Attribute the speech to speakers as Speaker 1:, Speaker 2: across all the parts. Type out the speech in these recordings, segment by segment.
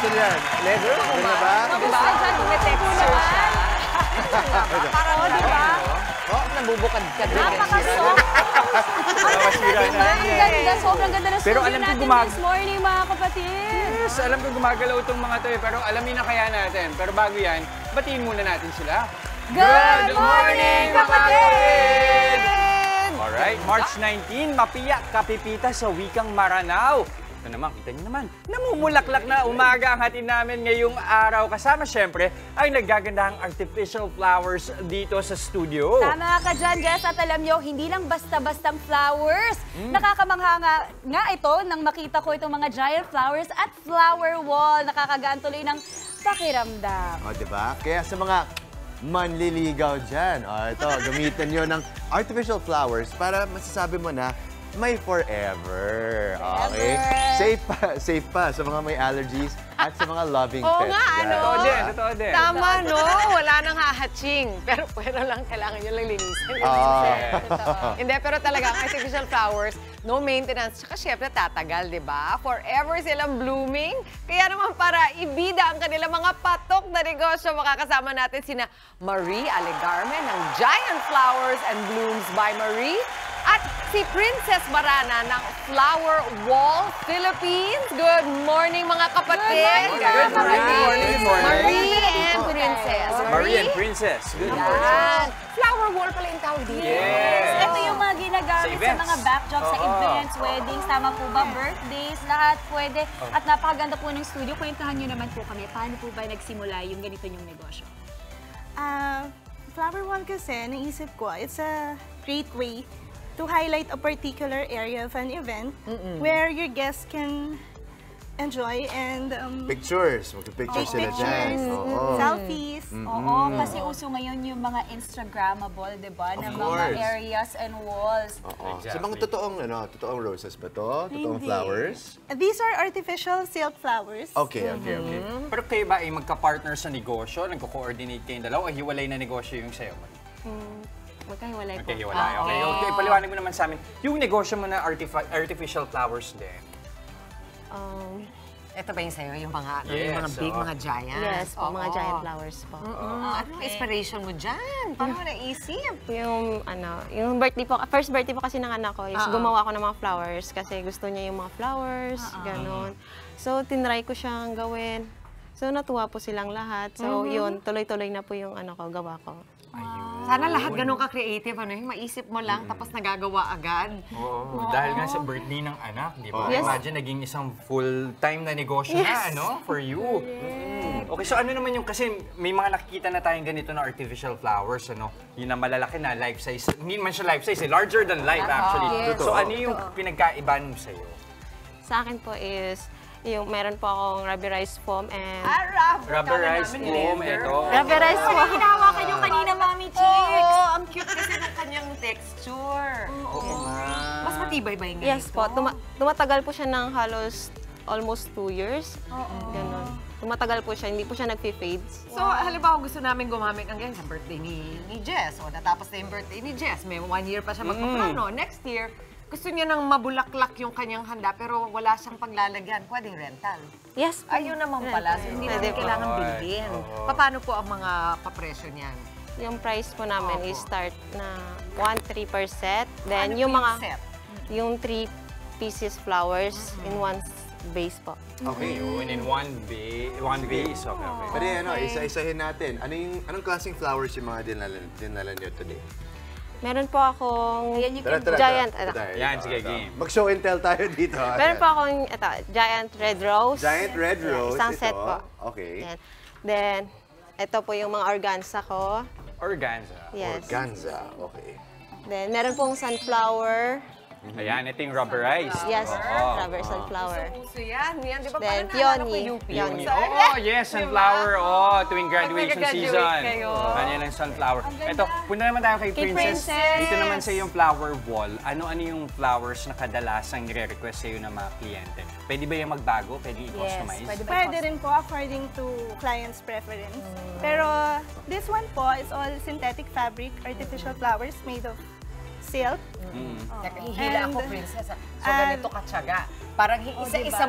Speaker 1: gusto niyan? Leather? Ganda ba?
Speaker 2: Diba? Diyan tumitexture siya. Parang, diba? Nabubukad-kad.
Speaker 3: Napaka-soft. Ang ganda, sobrang ganda na
Speaker 4: Pero
Speaker 3: studio
Speaker 4: alam ko
Speaker 3: natin this morning, mga kapatid.
Speaker 4: Yes, alam ko gumagalaw itong mga to eh, pero alamin na kaya natin. Pero bago yan, batiin muna natin sila.
Speaker 3: Good morning, kapatid!
Speaker 4: Alright, March 19, mapiyak kapipita sa wikang Maranao. Ito naman, kita niyo naman, namumulaklak na umaga ang hatid namin ngayong araw. Kasama syempre ay naggagandahang artificial flowers dito sa studio.
Speaker 3: Tama ka dyan, Jess. At alam nyo, hindi lang basta-bastang flowers. Nakakamangha nga ito nang makita ko itong mga giant flowers at flower wall. Nakakagaan tuloy ng pakiramdam.
Speaker 1: O, diba? Kaya sa mga manliligaw dyan, ito, gamitan nyo ng artificial flowers para masasabi mo na may forever. Okay? Safe pa sa mga may allergies at sa mga loving pets.
Speaker 2: Oo nga, ano?
Speaker 4: Totoo din.
Speaker 2: Tama, no? Wala nang hahatching. Pero lang, kailangan nyo lang linisin. Hindi, pero talaga, ang artificial flowers, no maintenance. Tsaka syempre tatagal, di ba? Forever silang blooming. Kaya naman para ibida ang kanilang mga patok na negosyo, makakasama natin sina Marie Alegarme ng Giant Flowers and Blooms by Marie at si Princess Marana ng Flower Wall Philippines. Good morning, mga kapatid.
Speaker 4: Good morning.
Speaker 2: Marie and Princess.
Speaker 4: Marie and Princess. Good morning.
Speaker 2: Flower Wall pala yung tawag dito.
Speaker 4: Yes.
Speaker 3: Ito yung mga ginagamit sa mga backdrop sa events, weddings, tama po ba, birthdays, lahat pwede. At napakaganda po ng studio. Kwentahan nyo naman po kami, paano po ba nagsimula yung ganito yung negosyo?
Speaker 5: Flower wall kasi, naisip ko, it's a great way to highlight a particular area of an event where your guests can enjoy and
Speaker 1: Pictures. Magpipicture sila dyan.
Speaker 5: selfies.
Speaker 3: Oo, kasi uso ngayon yung mga Instagrammable, di ba? Na mga areas and walls.
Speaker 1: Sa mga totoong roses ba to? Totoong flowers?
Speaker 5: These are artificial silk flowers.
Speaker 1: Okay.
Speaker 4: Pero kayo ba ay magka-partner sa negosyo? Nagko-coordinate kayong dalawa o hiwalay na negosyo yung sa'yo?
Speaker 2: Magkahiwalay po.
Speaker 4: Magkahiwalay. Okay, paliwanag mo naman sa amin. Yung negosyo mo na artificial flowers din.
Speaker 2: Ito ba yung sa'yo? Yung mga,
Speaker 4: Yes,
Speaker 2: yung mga big, mga giant?
Speaker 6: Yes po, mga giant flowers po.
Speaker 2: Ano ang inspiration mo dyan? Paano mo naisip?
Speaker 6: Yung birthday po, first birthday po kasi ng anak ko is gumawa ako ng mga flowers kasi gusto niya yung mga flowers, ganon. So, tinry ko siyang gawin. So, natuwa po silang lahat. So, yun, tuloy-tuloy na po yung gawa ko.
Speaker 2: Sana lahat ganun ka-creative, yung maisip mo lang tapos nagagawa agad.
Speaker 4: Oo, dahil nga sa birthday ng anak, di ba?
Speaker 6: Yes.
Speaker 4: Imagine naging isang full-time na negosyo na, for you. Okay, so ano naman yung, kasi may mga nakikita na tayong ganito na artificial flowers, Yun na malalaki na, life size. Hindi man siya life size, larger than life actually. So ano yung pinagkaibahan mo sa'yo?
Speaker 6: Sa akin po is, meron po akong rubberized foam and...
Speaker 4: Rubberized foam, ito.
Speaker 6: Rubberized foam.
Speaker 3: Hinawakan yung kanina, Mami Chicks.
Speaker 2: Oo, ang cute kasi ng kanyang texture. Mas matibay ba yung
Speaker 6: Yes po, tumatagal po siya ng halos almost 2 years. Ganon. Tumatagal po siya, hindi po siya nag-fade.
Speaker 2: So, halimbawa gusto namin gumamit ng ganyan sa birthday ni Jess. O, natapos na yung birthday ni Jess. May 1 year pa siya magpaplano. Next year, gusto niya nang mabulaklak yung kanyang handa pero wala siyang paglalagyan. Pwedeng rental.
Speaker 6: Yes po.
Speaker 2: Ayun naman pala. So, hindi naman kailangan bilhin. Paano po ang mga papresyo niyan?
Speaker 6: Yung price po namin is start na 1-3 per set. Then
Speaker 2: Ano
Speaker 6: yung
Speaker 2: po
Speaker 6: mga
Speaker 2: set?
Speaker 6: yung 3 pieces flowers in one base po.
Speaker 1: Okay.
Speaker 4: Yun, in one base. Okay.
Speaker 1: Pero isa-isahin natin. Anong klaseng flowers yung mga dinala niyo today?
Speaker 6: Meron po akong
Speaker 1: Tara.
Speaker 6: giant,
Speaker 4: Yan, sige, game.
Speaker 1: Mag-show and tell tayo dito.
Speaker 6: meron po akong giant red rose.
Speaker 1: Giant red rose.
Speaker 6: Isang set
Speaker 1: ito.
Speaker 6: po.
Speaker 1: Okay.
Speaker 6: Yan. Then, ito po yung mga organza ko.
Speaker 4: Organza.
Speaker 6: Yes.
Speaker 1: Organza. Okay.
Speaker 6: Then, meron pong sunflower.
Speaker 4: Ayan, ito yung rubberized.
Speaker 6: Yes, rubber sunflower.
Speaker 2: Uso yan. Yan, di ba?
Speaker 6: Then,
Speaker 2: Parang naalala ko
Speaker 6: peony.
Speaker 2: UP.
Speaker 6: Peony.
Speaker 4: Oh, yes, sunflower. Tuwing graduation
Speaker 2: Pag-graduate
Speaker 4: season.
Speaker 2: kayo.
Speaker 4: Kanya ng sunflower. Ito, punta naman tayo kay Princess. Dito naman sa yung flower wall. Ano-ano yung flowers na kadalasang nire-request sa'yo ng mga kliyente? Pwede ba yung magbago? Pwede i-customize?
Speaker 5: Pwede rin po according to client's preference. Pero this one po is all synthetic fabric, artificial flowers made of silk.
Speaker 2: Hihila ako,
Speaker 5: And,
Speaker 2: princess. So, ganito katsaga. Parang isa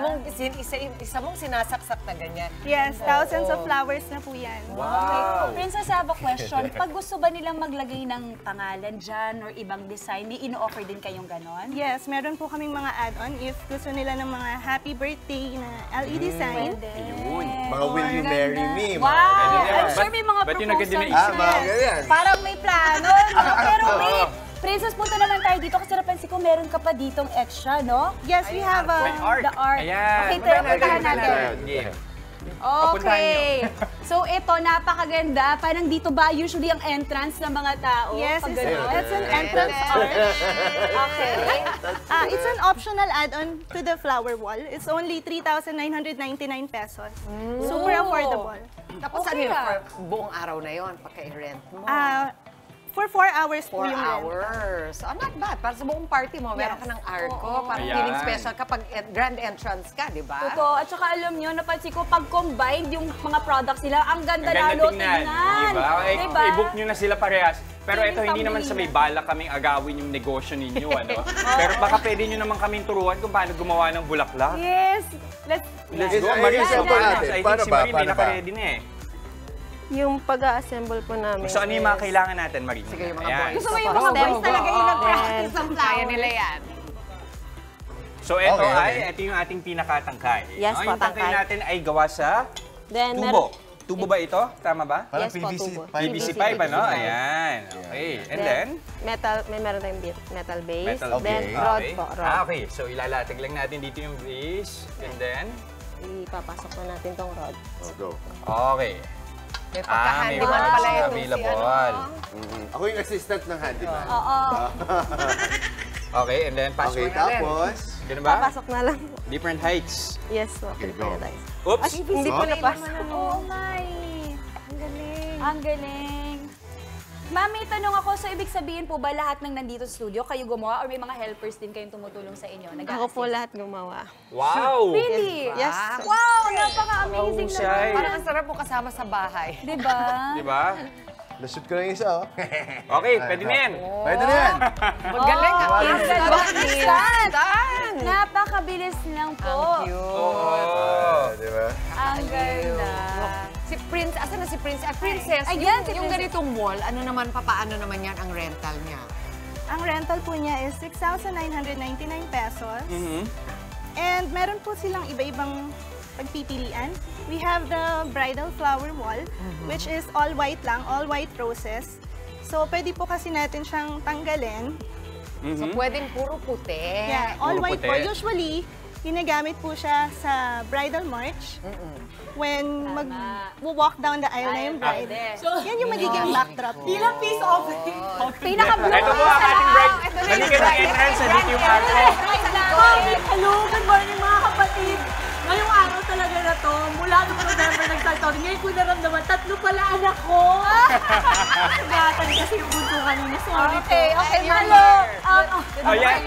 Speaker 2: mong sinasaksak na ganyan.
Speaker 5: Yes, thousands of flowers na po yan.
Speaker 4: Wow!
Speaker 3: Princess, I have a question. Pag gusto ba nilang maglagay ng pangalan dyan or ibang design, may ino-offer din kayong ganon?
Speaker 5: Yes, meron po kaming mga add-on if gusto nila ng mga happy birthday na LED sign.
Speaker 4: Yun.
Speaker 1: Mga Will You Marry Me?
Speaker 3: Wow!
Speaker 4: Pwede din.
Speaker 3: I'm sure may mga
Speaker 4: Ba't yung agad din
Speaker 3: proposals.
Speaker 4: naisip?
Speaker 1: Mga ganyan.
Speaker 3: Parang may plano, no? Pero wait, Princess, punta naman tayo dito kasi napansin ko meron ka pa ditong extra, no?
Speaker 5: Yes, we have
Speaker 4: May art.
Speaker 3: The art.
Speaker 4: Ayan.
Speaker 3: Okay, tara, puntahan natin.
Speaker 4: Game.
Speaker 3: Okay. So ito, napakaganda. Parang dito ba usually ang entrance ng mga tao?
Speaker 5: Yes,
Speaker 3: Pag
Speaker 5: it's
Speaker 3: ganon?
Speaker 5: an entrance art.
Speaker 3: Okay.
Speaker 5: It's an optional add-on to the flower wall. It's only 3,999 pesos. Super affordable.
Speaker 2: Tapos
Speaker 3: Okay
Speaker 2: ano yun,
Speaker 3: lang.
Speaker 2: for buong araw na yun, pagka-rent mo.
Speaker 5: For 4 hours po
Speaker 2: 4
Speaker 5: yung rent.
Speaker 2: hours. Oh, not bad. Para sa buong party mo, meron ka ng arco. Parang
Speaker 4: Ayan.
Speaker 2: feeling special kapag grand entrance ka, di ba?
Speaker 3: Totoo. At saka alam nyo, napansin ko, pag combined yung mga products nila, ang ganda
Speaker 4: Ang ganda
Speaker 3: lalo
Speaker 4: tingnan. Diba?
Speaker 3: Diba?
Speaker 4: I-book nyo na sila parehas. Pero
Speaker 3: Feeling
Speaker 4: ito, hindi naman sa may
Speaker 3: pamilya.
Speaker 4: balak kaming agawin yung negosyo ninyo, ano? Pero baka pwede nyo naman kaming turuan kung paano gumawa ng bulaklak.
Speaker 3: Yes. Let's
Speaker 4: Let's
Speaker 1: Yes,
Speaker 4: go.
Speaker 1: ay,
Speaker 4: Marie,
Speaker 1: yes,
Speaker 4: so
Speaker 1: yes,
Speaker 4: paano?
Speaker 1: natin.
Speaker 4: I think
Speaker 1: Paano
Speaker 4: si
Speaker 1: ba?
Speaker 4: Marie may
Speaker 1: Paano ba?
Speaker 4: naka-ready na eh.
Speaker 6: Yung pag-a-assemble po namin.
Speaker 4: So ano yung mga kailangan natin, Marie?
Speaker 2: Sige, yung mga
Speaker 4: Ayan.
Speaker 2: boys.
Speaker 3: Gusto mo yung mga boys talaga yung nag-practice ng
Speaker 2: Kaya
Speaker 3: flowers.
Speaker 2: nila yan.
Speaker 4: So ito
Speaker 1: Okay.
Speaker 4: ito yung ating pinakatangkay.
Speaker 6: Yes po,
Speaker 4: Yung tangkay
Speaker 6: tangkay.
Speaker 4: natin ay gawa sa
Speaker 6: Then,
Speaker 4: tubo. Tubo ba ito? Tama ba?
Speaker 1: Parang
Speaker 6: Yes po,
Speaker 1: PVC
Speaker 6: tubo.
Speaker 1: pipe.
Speaker 4: PVC pipe, ano? Ayan. Okay. And then?
Speaker 6: meron tayong metal base.
Speaker 4: Metal
Speaker 6: Then,
Speaker 1: base.
Speaker 6: rod
Speaker 4: Okay.
Speaker 6: po, rod.
Speaker 4: Okay. So ilalatag lang natin dito yung base. And then?
Speaker 6: Ipapasok po natin tong rod.
Speaker 1: Let's go.
Speaker 4: Okay.
Speaker 2: May
Speaker 4: May
Speaker 2: pagka-handyman
Speaker 4: rods
Speaker 2: pala ito.
Speaker 4: available.
Speaker 1: Ako yung assistant ng handyman.
Speaker 3: Oo.
Speaker 4: Okay, and then pass
Speaker 1: Okay,
Speaker 4: mo na rin.
Speaker 1: tapos...
Speaker 4: Ganun ba?
Speaker 6: Papasok na lang.
Speaker 4: Different heights.
Speaker 6: Yes po,
Speaker 1: Okay,
Speaker 6: prepare
Speaker 1: go.
Speaker 6: tayo.
Speaker 4: Oops!
Speaker 6: Hindi po
Speaker 1: Oh.
Speaker 6: napasok.
Speaker 3: Oo nga eh. Ang galing. Ang galing. Ma'am, may tanong ako. So, ibig sabihin po ba lahat ng nandito sa studio, kayo gumawa or may mga helpers din kayong tumutulong sa inyo?
Speaker 6: Ako po lahat gumawa.
Speaker 4: Wow!
Speaker 3: Really?
Speaker 6: Yes.
Speaker 3: Wow, napaka-amazing
Speaker 4: Mahusay.
Speaker 3: naman.
Speaker 2: Parang ang sarap mo kasama sa bahay.
Speaker 3: Diba?
Speaker 4: Di ba?
Speaker 1: Na-shoot ko na yung isa, oh.
Speaker 4: Okay, pwede na yan.
Speaker 1: Pwede na yan.
Speaker 2: Magaling ka.
Speaker 3: Ang galing.
Speaker 2: Instant!
Speaker 3: Napakabilis lang po.
Speaker 2: Ang cute.
Speaker 4: Oh.
Speaker 1: Di ba?
Speaker 3: Ang ganda.
Speaker 2: Si Prince, asan na si Prince? Princess,
Speaker 3: Ayan, si
Speaker 2: yung
Speaker 3: Princess.
Speaker 2: ganitong mall, ano naman, papaano naman yan ang rental niya?
Speaker 5: Ang rental po niya is 6,999 pesos.
Speaker 4: Mhm.
Speaker 5: And meron po silang iba-ibang pagpipilian. We have the bridal flower wall, which is all white lang, all white roses. So, pwede po kasi natin siyang tanggalin.
Speaker 2: So, pwedeng puro puti.
Speaker 5: Yeah, all
Speaker 4: Puro
Speaker 5: white
Speaker 4: puti.
Speaker 5: po. Usually, ginagamit po siya sa bridal march. When mag-walk down the aisle na yung bride. Yan yung magiging backdrop.
Speaker 3: Bilang piece of pinaka-blue.
Speaker 4: Ito po ang ating bride. Halika ng entrance, nandito yung arco.
Speaker 7: Hello, good morning mga kapatid. Ngayong araw talaga na to, mula noong November nagsalto, ngayon ko naramdaman, 3 pala anak ko. Gatan kasi yung bunso kanina, sorry po.
Speaker 3: Okay, okay,
Speaker 2: Hello.
Speaker 4: Oh, yan.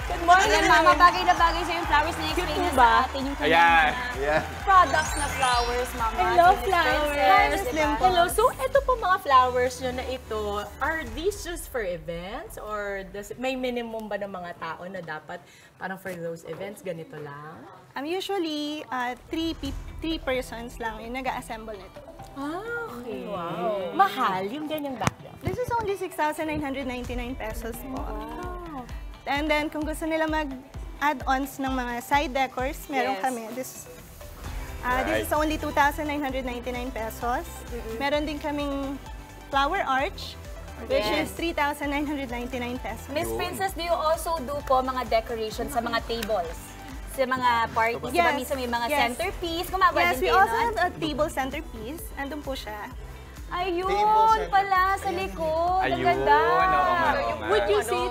Speaker 7: Good morning.
Speaker 3: Ayan, mama, bagay na bagay sa yung flowers na explain
Speaker 7: Cute
Speaker 3: na
Speaker 7: ba?
Speaker 3: sa atin yung
Speaker 4: Ayan.
Speaker 3: kanyang
Speaker 1: Yeah.
Speaker 3: products na flowers, mama.
Speaker 7: I love
Speaker 3: Sa
Speaker 7: flowers.
Speaker 3: Princess, diba?
Speaker 7: Hello, so ito po mga flowers nyo na ito, are these just for events? Or may minimum ba ng mga tao na dapat parang for those events, ganito lang?
Speaker 5: Usually, 3 persons lang yung nag-assemble nito.
Speaker 7: Ah, okay. Wow. Mahal yung ganyang backdrop.
Speaker 5: This is only 6,999 pesos po. And then, kung gusto nila mag-add-ons ng mga side decors, meron
Speaker 3: Yes.
Speaker 5: kami. This is only 2,999 pesos. Meron din kaming flower arch, which is 3,999 pesos.
Speaker 3: Miss Princess, do you also do po mga decorations sa mga tables? Sa mga parties,
Speaker 5: Yes.
Speaker 3: diba? Minsan may mga
Speaker 5: Yes.
Speaker 3: centerpiece. Gumagawa
Speaker 5: Yes,
Speaker 3: din
Speaker 5: we
Speaker 3: kayo
Speaker 5: also
Speaker 3: nun?
Speaker 5: have a table centerpiece. Andun po siya.
Speaker 3: Ayun
Speaker 1: Table
Speaker 3: pala, sa likod. Ang
Speaker 4: Ayun.
Speaker 3: ganda.
Speaker 4: Oo nga, oo nga.
Speaker 7: Would you say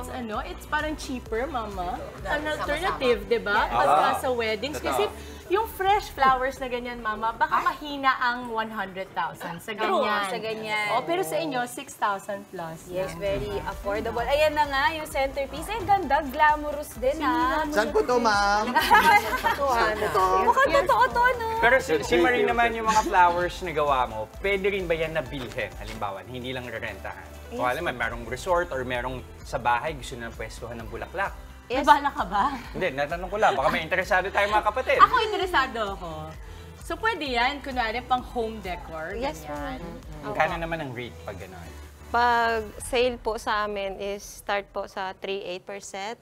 Speaker 7: it's parang cheaper, mama? An alternative, di ba?
Speaker 4: Yes.
Speaker 7: Pagka
Speaker 4: Ah.
Speaker 7: sa weddings.
Speaker 4: Totoo.
Speaker 7: Kasi yung fresh flowers na ganyan, mama, baka mahina ang 100,000 sa ganyan.
Speaker 3: Sa ganyan.
Speaker 7: Oh, pero sa inyo, 6,000 plus.
Speaker 3: Yes, very affordable. Ayan na nga, yung centerpiece. Ay, ganda, glamorous din, ha?
Speaker 1: Saan po to, ma'am?
Speaker 3: Mukhang totoo to, no?
Speaker 4: Pero si Marie naman, yung mga flowers na gawa mo, pwede rin ba yan na bilhin? Halimbawa, hindi lang rerentahan. Kung alam, merong resort or merong sa bahay gusto na pwestuhan ng bulaklak.
Speaker 7: May bala ka ba?
Speaker 4: Hindi, natanong ko lang. Baka may interesado tayo mga kapatid.
Speaker 7: Ako interesado ako. So pwede yan, kunwari pang home decor,
Speaker 6: Yes,
Speaker 7: ganyan.
Speaker 4: Magkano naman ang rate pag gano'n?
Speaker 6: Pag sale po sa amin is start po sa 3.8%.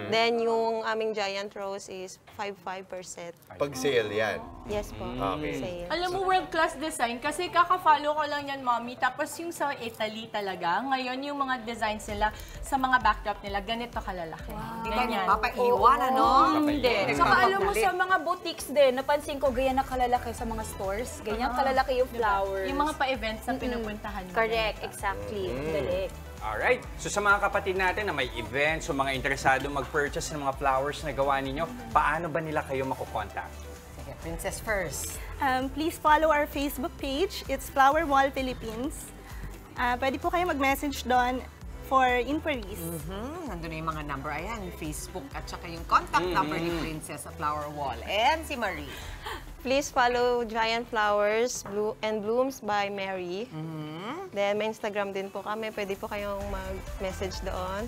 Speaker 6: Then yung aming giant rose is 5.5%.
Speaker 1: Pag sale yan.
Speaker 6: Yes po,
Speaker 1: Okay.
Speaker 6: sale.
Speaker 7: Alam mo, world-class design. Kasi kaka-follow ko lang yan, Mommy. Tapos yung sa Italy talaga, ngayon yung mga designs nila sa mga backdrop nila, ganito kalalaki.
Speaker 2: Di ba
Speaker 7: Ganyan.
Speaker 2: papaiwan, ano?
Speaker 3: Hindi. Saka alam mo sa mga boutiques din, napansin ko ganyan na kalalaki sa mga stores. Ganyan kalalaki yung flowers.
Speaker 7: Yung mga pa-events na pinupuntahan mo.
Speaker 3: Correct, exactly. Galing.
Speaker 4: Alright. So sa mga kapatid natin na may events o mga interesado mag-purchase ng mga flowers na gawa ninyo, paano ba nila kayo makukontak?
Speaker 2: Sige, Princess first.
Speaker 5: Please follow our Facebook page. It's Flower Wall Philippines. Pwede po kayo mag-message doon for inquiries.
Speaker 2: Nandun na yung mga number. Ayan, yung Facebook at saka yung contact number ni Princess sa Flower Wall. And si Marie.
Speaker 6: Please follow Giant Flowers and Blooms by Mary. Then may Instagram din po kami. Pwede po kayong mag-message doon.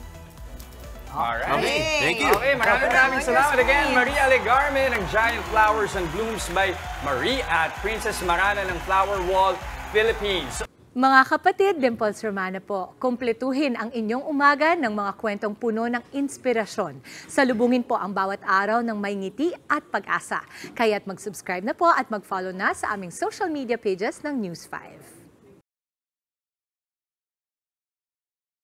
Speaker 4: Alright.
Speaker 1: Okay, thank you.
Speaker 4: Okay, maraming salamat again, Marie Alegarme ng Giant Flowers and Blooms by Marie at Princess Marana ng Flower Wall, Philippines.
Speaker 8: Mga kapatid, Dimples Romana po, kumpletuhin ang inyong umaga ng mga kwentong puno ng inspirasyon. Salubungin po ang bawat araw ng may ngiti at pag-asa. Kaya't mag-subscribe na po at mag-follow na sa aming social media pages ng News 5.